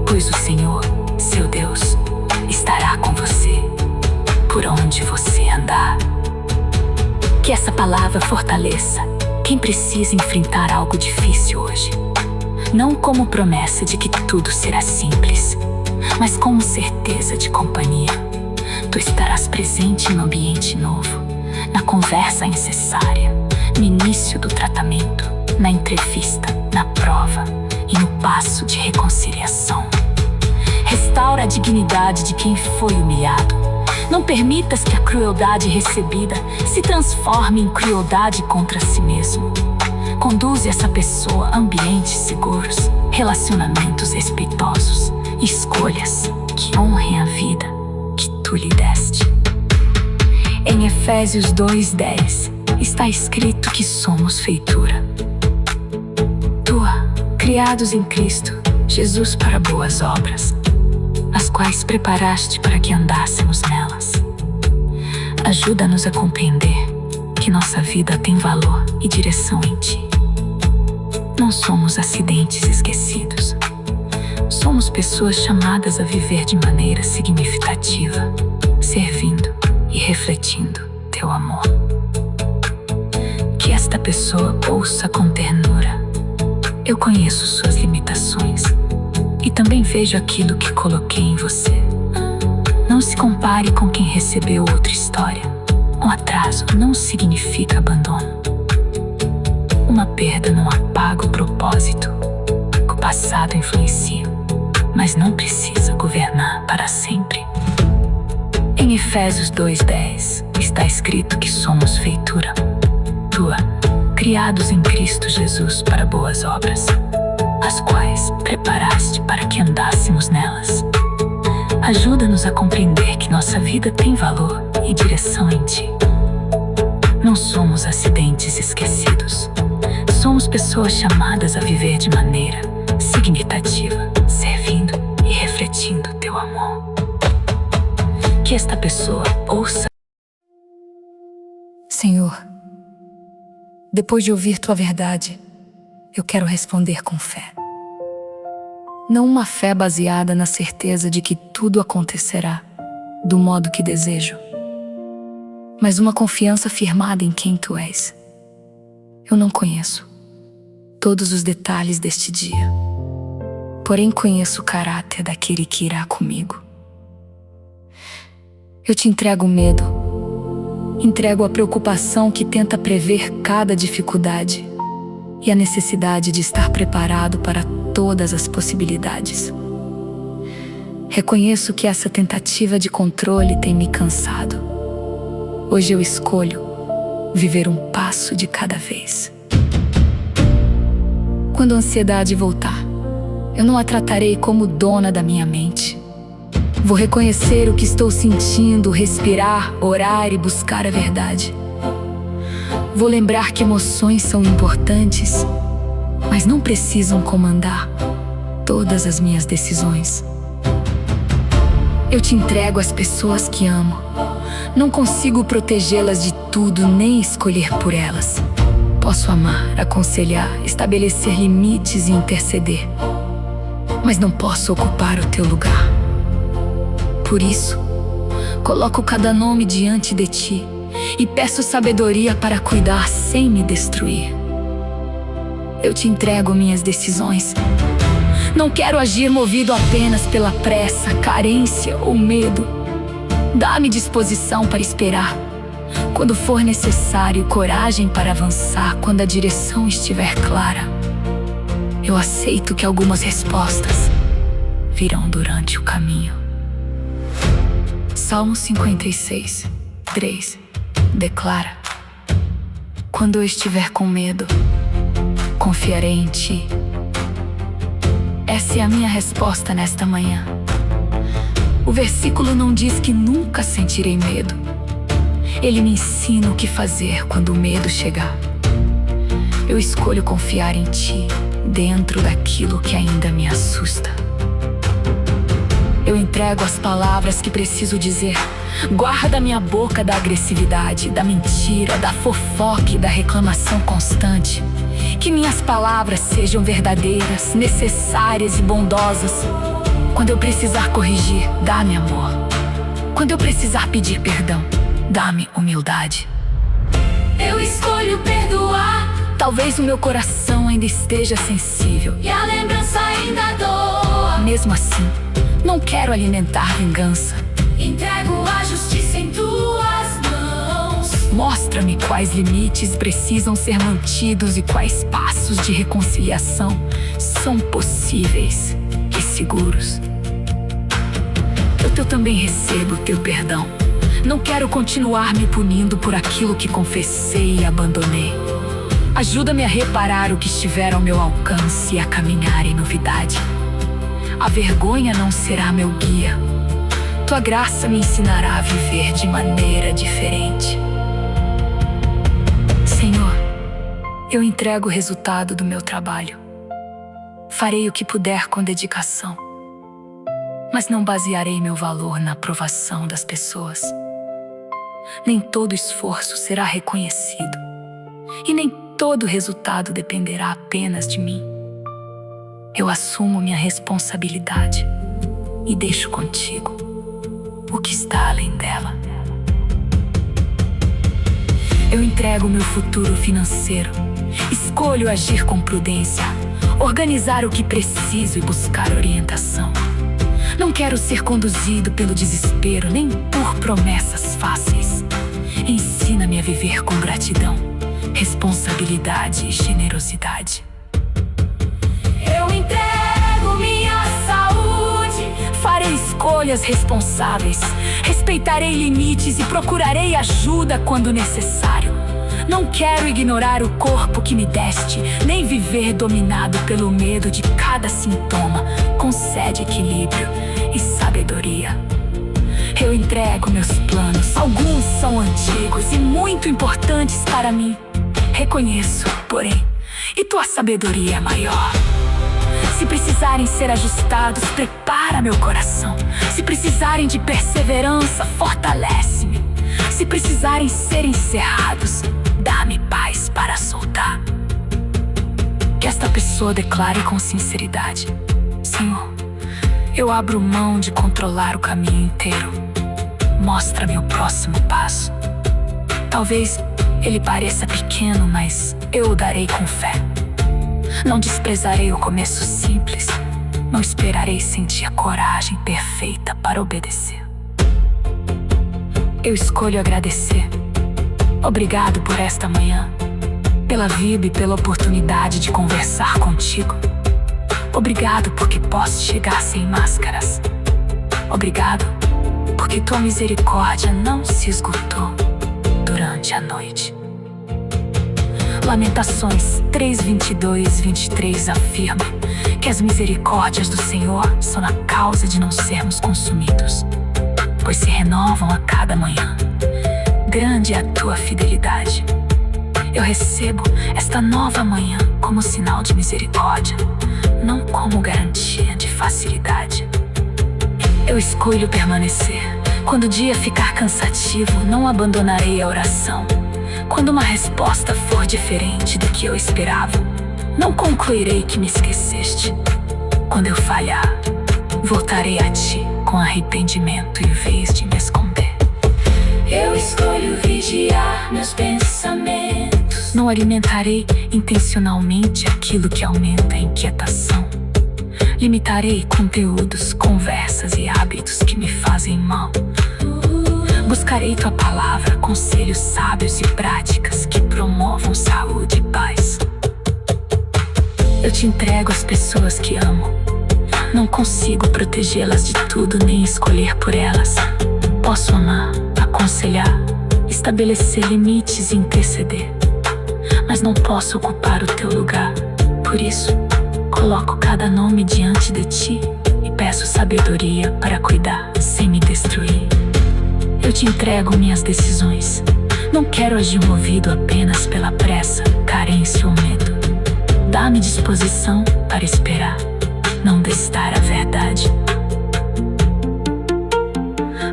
pois o Senhor, seu Deus, estará com você por onde você andar. Que essa palavra fortaleça quem precisa enfrentar algo difícil hoje. Não como promessa de que tudo será simples, mas como certeza de companhia. Tu estarás presente no ambiente novo, na conversa necessária, no início do tratamento, na entrevista, na prova e no passo de reconciliação. Restaura a dignidade de quem foi humilhado. Não permitas que a crueldade recebida se transforme em crueldade contra si mesmo. Conduze essa pessoa a ambientes seguros, relacionamentos respeitosos e escolhas que honrem a vida que tu lhe deste. Em Efésios 2:10 está escrito que somos feitura tua, criados em Cristo Jesus para boas obras, as quais preparaste para que andássemos nelas. Ajuda-nos a compreender que nossa vida tem valor e direção em ti. Não somos acidentes esquecidos. Somos pessoas chamadas a viver de maneira significativa, servindo e refletindo teu amor. Que esta pessoa ouça com ternura: eu conheço suas limitações e também vejo aquilo que coloquei em você. Não se compare com quem recebeu outra história. Um atraso não significa abandono. Uma perda não apaga o propósito. O passado influencia, mas não precisa governar para sempre. Em Efésios 2:10 está escrito que somos feitura tua, criados em Cristo Jesus para boas obras, as quais preparaste para que andássemos nelas. Ajuda-nos a compreender que nossa vida tem valor e direção em ti. Não somos acidentes esquecidos. Somos pessoas chamadas a viver de maneira significativa, servindo e refletindo teu amor. que esta pessoa ouça. Senhor, depois de ouvir tua verdade, eu quero responder com fé. Não uma fé baseada na certeza de que tudo acontecerá do modo que desejo, mas uma confiança firmada em quem tu és. Eu não conheço todos os detalhes deste dia, porém conheço o caráter daquele que irá comigo. Eu te entrego o medo, entrego a preocupação que tenta prever cada dificuldade e a necessidade de estar preparado para todas as possibilidades. Reconheço que essa tentativa de controle tem me cansado. Hoje eu escolho viver um passo de cada vez. Quando a ansiedade voltar, eu não a tratarei como dona da minha mente. Vou reconhecer o que estou sentindo, respirar, orar e buscar a verdade. Vou lembrar que emoções são importantes, mas não precisam comandar todas as minhas decisões. Eu te entrego as pessoas que amo. Não consigo protegê-las de tudo, nem escolher por elas. Posso amar, aconselhar, estabelecer limites e interceder, mas não posso ocupar o teu lugar. Por isso, coloco cada nome diante de ti e peço sabedoria para cuidar sem me destruir. Eu te entrego minhas decisões. Não quero agir movido apenas pela pressa, carência ou medo. Dá-me disposição para esperar, quando for necessário, coragem para avançar quando a direção estiver clara. Eu aceito que algumas respostas virão durante o caminho. Salmo 56, 3 declara: quando eu estiver com medo, confiarei em ti. Essa é a minha resposta nesta manhã. O versículo não diz que nunca sentirei medo. Ele me ensina o que fazer quando o medo chegar. Eu escolho confiar em ti, dentro daquilo que ainda me assusta. Eu entrego as palavras que preciso dizer. Guarda minha boca da agressividade, da mentira, da fofoca e da reclamação constante. Que minhas palavras sejam verdadeiras, necessárias e bondosas. Quando eu precisar corrigir, dá-me amor. Quando eu precisar pedir perdão, dá-me humildade. Eu escolho perdoar. Talvez o meu coração ainda esteja sensível e a lembrança ainda doa. Mesmo assim, não quero alimentar vingança. Entrego a justiça em tuas mãos. Mostra-me quais limites precisam ser mantidos e quais passos de reconciliação são possíveis e seguros. Eu também recebo teu perdão. Não quero continuar me punindo por aquilo que confessei e abandonei. Ajuda-me a reparar o que estiver ao meu alcance e a caminhar em novidade. A vergonha não será meu guia. Tua graça me ensinará a viver de maneira diferente. Senhor, eu entrego o resultado do meu trabalho. Farei o que puder com dedicação, mas não basearei meu valor na aprovação das pessoas. Nem todo esforço será reconhecido, e nem todo resultado dependerá apenas de mim. Eu assumo minha responsabilidade e deixo contigo o que está além dela. Eu entrego meu futuro financeiro. Escolho agir com prudência, organizar o que preciso e buscar orientação. Não quero ser conduzido pelo desespero, nem por promessas fáceis. Ensina-me a viver com gratidão, responsabilidade e generosidade. Eu entrego minha saúde. Farei escolhas responsáveis. Respeitarei limites e procurarei ajuda quando necessário. Não quero ignorar o corpo que me deste, nem viver dominado pelo medo de cada sintoma. Concede equilíbrio e sabedoria. Eu entrego meus planos. Alguns são antigos e muito importantes para mim. Reconheço, porém, e tua sabedoria é maior. Se precisarem ser ajustados, prepara meu coração. Se precisarem de perseverança, fortalece-me. Se precisarem ser encerrados, dá-me paz para soltar. Que esta pessoa declare com sinceridade: Senhor, eu abro mão de controlar o caminho inteiro. Mostra-me o próximo passo. Talvez ele pareça pequeno, mas eu o darei com fé. Não desprezarei o começo simples. Não esperarei sentir a coragem perfeita para obedecer. Eu escolho agradecer. Obrigado por esta manhã, pela vida e pela oportunidade de conversar contigo. Obrigado porque posso chegar sem máscaras. Obrigado porque tua misericórdia não se esgotou durante a noite. Lamentações 3:22-23 afirma que as misericórdias do Senhor são a causa de não sermos consumidos, pois se renovam a cada manhã. Grande é a tua fidelidade. Eu recebo esta nova manhã como sinal de misericórdia, não como garantia de facilidade. Eu escolho permanecer. Quando o dia ficar cansativo, não abandonarei a oração. Quando uma resposta for diferente do que eu esperava, não concluirei que me esqueceste. Quando eu falhar, voltarei a ti com arrependimento em vez de me esconder. Eu escolho vigiar meus pensamentos. Não alimentarei intencionalmente aquilo que aumenta a inquietação. Limitarei conteúdos, conversas e hábitos que me fazem mal. Buscarei tua palavra, conselhos sábios e práticas que promovam saúde e paz. Eu te entrego as pessoas que amo. Não consigo protegê-las de tudo nem escolher por elas. Posso amar, aconselhar, estabelecer limites e interceder, mas não posso ocupar o teu lugar. Por isso, coloco cada nome diante de ti e peço sabedoria para cuidar sem me destruir. Eu te entrego minhas decisões. Não quero agir movido apenas pela pressa, carência ou medo. Dá-me disposição para esperar, não destar a verdade.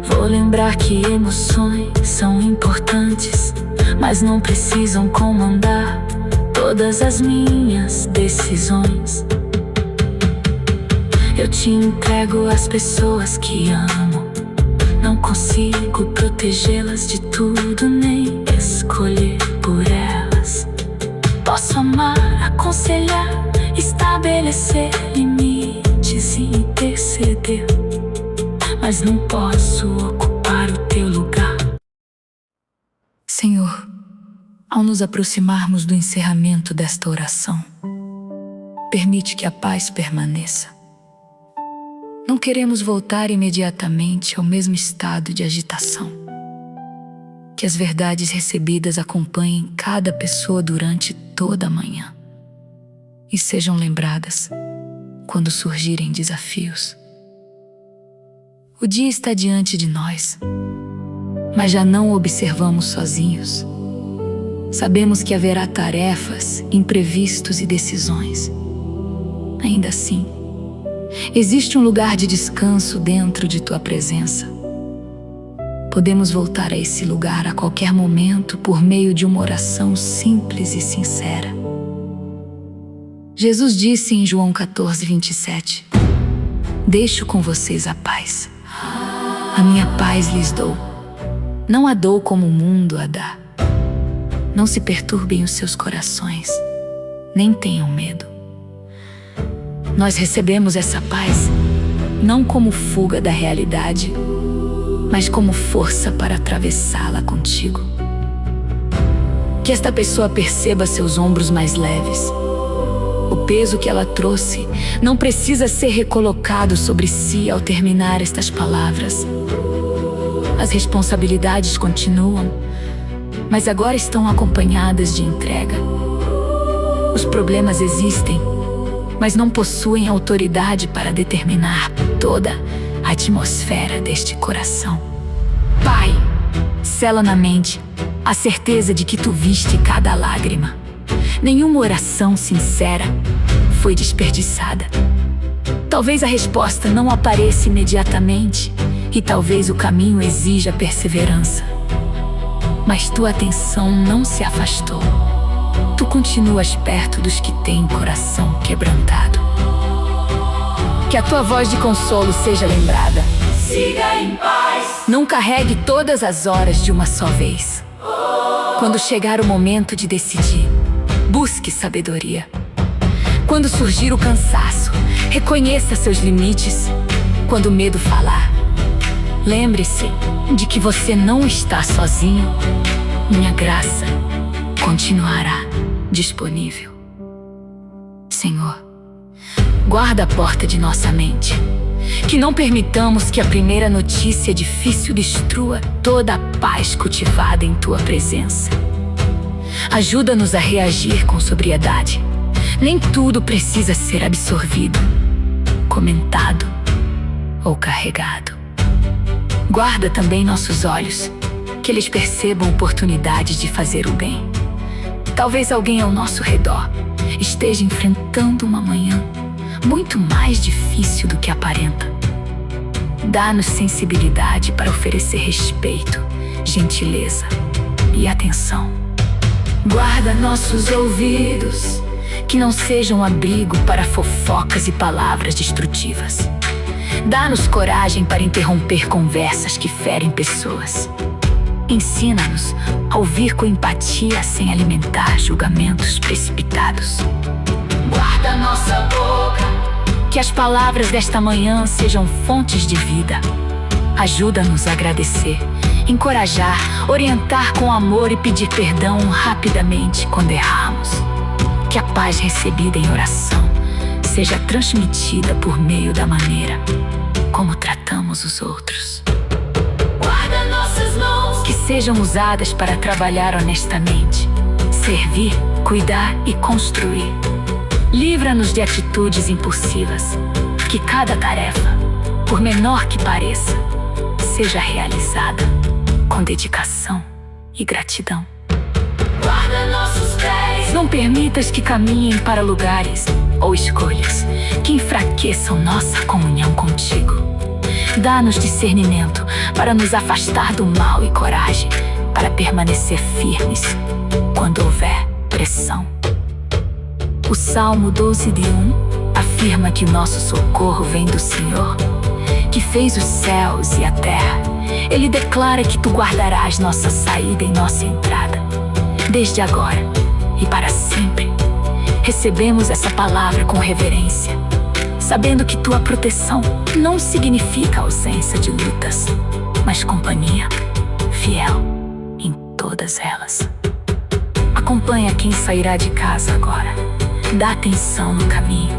Vou lembrar que emoções são importantes, mas não precisam comandar todas as minhas decisões. Eu te entrego as pessoas que amo. Não consigo protegê-las de tudo nem escolher por elas. Posso amar, aconselhar, estabelecer limites e interceder, mas não posso ocupar o teu lugar. Senhor, ao nos aproximarmos do encerramento desta oração, permite que a paz permaneça. Não queremos voltar imediatamente ao mesmo estado de agitação. Que as verdades recebidas acompanhem cada pessoa durante toda a manhã e sejam lembradas quando surgirem desafios. O dia está diante de nós, mas já não o observamos sozinhos. Sabemos que haverá tarefas, imprevistos e decisões. Ainda assim, existe um lugar de descanso dentro de tua presença. Podemos voltar a esse lugar a qualquer momento por meio de uma oração simples e sincera. Jesus disse em João 14:27: Deixo com vocês a paz. A minha paz lhes dou. Não a dou como o mundo a dá. Não se perturbem os seus corações, nem tenham medo. Nós recebemos essa paz não como fuga da realidade, mas como força para atravessá-la contigo. Que esta pessoa perceba seus ombros mais leves. O peso que ela trouxe não precisa ser recolocado sobre si ao terminar estas palavras. As responsabilidades continuam, mas agora estão acompanhadas de entrega. Os problemas existem, mas não possuem autoridade para determinar toda a atmosfera deste coração. Pai, sela na mente a certeza de que tu viste cada lágrima. Nenhuma oração sincera foi desperdiçada. Talvez a resposta não apareça imediatamente, E talvez o caminho exija perseverança, mas tua atenção não se afastou. Tu continuas perto dos que têm o coração quebrantado. Que a tua voz de consolo seja lembrada. Siga em paz. Não carregue todas as horas de uma só vez. Quando chegar o momento de decidir, busque sabedoria. Quando surgir o cansaço, reconheça seus limites. Quando o medo falar, lembre-se de que você não está sozinho. Minha graça continuará disponível. Senhor, guarda a porta de nossa mente. Que não permitamos que a primeira notícia difícil destrua toda a paz cultivada em tua presença. Ajuda-nos a reagir com sobriedade. Nem tudo precisa ser absorvido, comentado ou carregado. Guarda também nossos olhos, que eles percebam oportunidades de fazer o bem. Talvez alguém ao nosso redor esteja enfrentando uma manhã muito mais difícil do que aparenta. Dá-nos sensibilidade para oferecer respeito, gentileza e atenção. Guarda nossos ouvidos, que não sejam abrigo para fofocas e palavras destrutivas. Dá-nos coragem para interromper conversas que ferem pessoas. Ensina-nos a ouvir com empatia sem alimentar julgamentos precipitados. Guarda nossa boca, que as palavras desta manhã sejam fontes de vida. Ajuda-nos a agradecer, encorajar, orientar com amor e pedir perdão rapidamente quando errarmos. Que a paz recebida em oração seja transmitida por meio da maneira como tratamos os outros. Guarda nossas mãos, que sejam usadas para trabalhar honestamente, servir, cuidar e construir. Livra-nos de atitudes impulsivas. Que cada tarefa, por menor que pareça, seja realizada com dedicação e gratidão. Guarda nossos pés. Não permitas que caminhem para lugares ou escolhas que enfraqueçam nossa comunhão contigo. Dá-nos discernimento para nos afastar do mal e coragem para permanecer firmes quando houver pressão. O Salmo 12:1 afirma que o nosso socorro vem do Senhor, que fez os céus e a terra. Ele declara que tu guardarás nossa saída e nossa entrada, desde agora e para sempre. Recebemos essa palavra com reverência, sabendo que tua proteção não significa ausência de lutas, mas companhia fiel em todas elas. Acompanha quem sairá de casa agora. Dá atenção no caminho,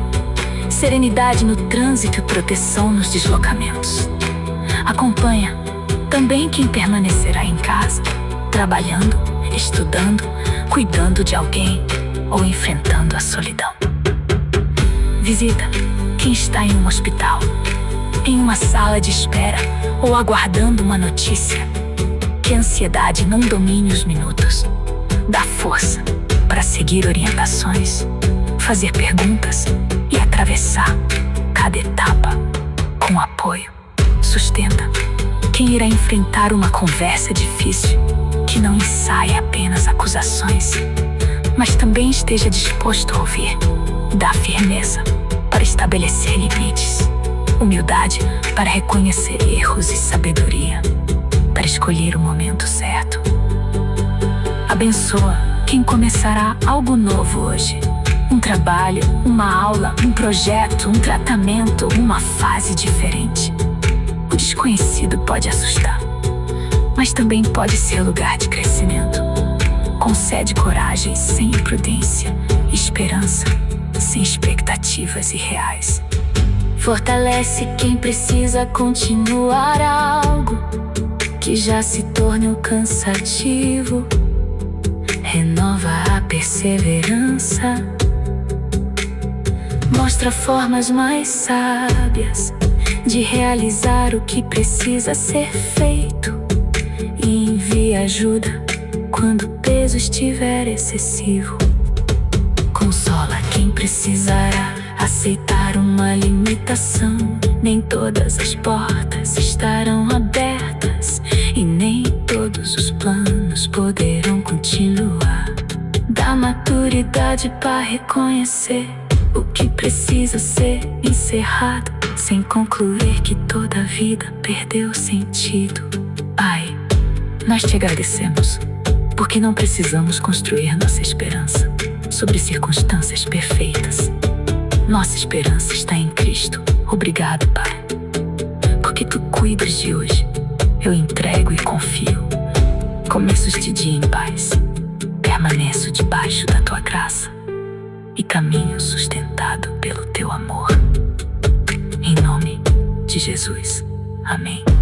serenidade no trânsito e proteção nos deslocamentos. Acompanha também quem permanecerá em casa, trabalhando, estudando, cuidando de alguém ou enfrentando a solidão. Visita quem está em um hospital, em uma sala de espera ou aguardando uma notícia. Que a ansiedade não domine os minutos. Dá força para seguir orientações, fazer perguntas e atravessar cada etapa com apoio. Sustenta quem irá enfrentar uma conversa difícil, que não ensaie apenas acusações, mas também esteja disposto a ouvir. Dá firmeza para estabelecer limites, humildade para reconhecer erros e sabedoria para escolher o momento certo. Abençoa quem começará algo novo hoje. Um trabalho, uma aula, um projeto, um tratamento, uma fase diferente. O desconhecido pode assustar, mas também pode ser lugar de crescimento. Concede coragem sem imprudência, esperança sem expectativas irreais. Fortalece quem precisa continuar algo que já se tornou cansativo. Renova a perseverança. Mostra formas mais sábias de realizar o que precisa ser feito. E envia ajuda quando o peso estiver excessivo. Consola quem precisará aceitar uma limitação. Nem todas as portas estarão humildade para reconhecer o que precisa ser encerrado, sem concluir que toda a vida perdeu sentido. Pai, nós te agradecemos, porque não precisamos construir nossa esperança sobre circunstâncias perfeitas. Nossa esperança está em Cristo. Obrigado, Pai, porque tu cuidas de hoje. Eu entrego e confio. Começo este dia em paz. Permaneço debaixo da tua graça e caminho sustentado pelo teu amor. Em nome de Jesus. Amém.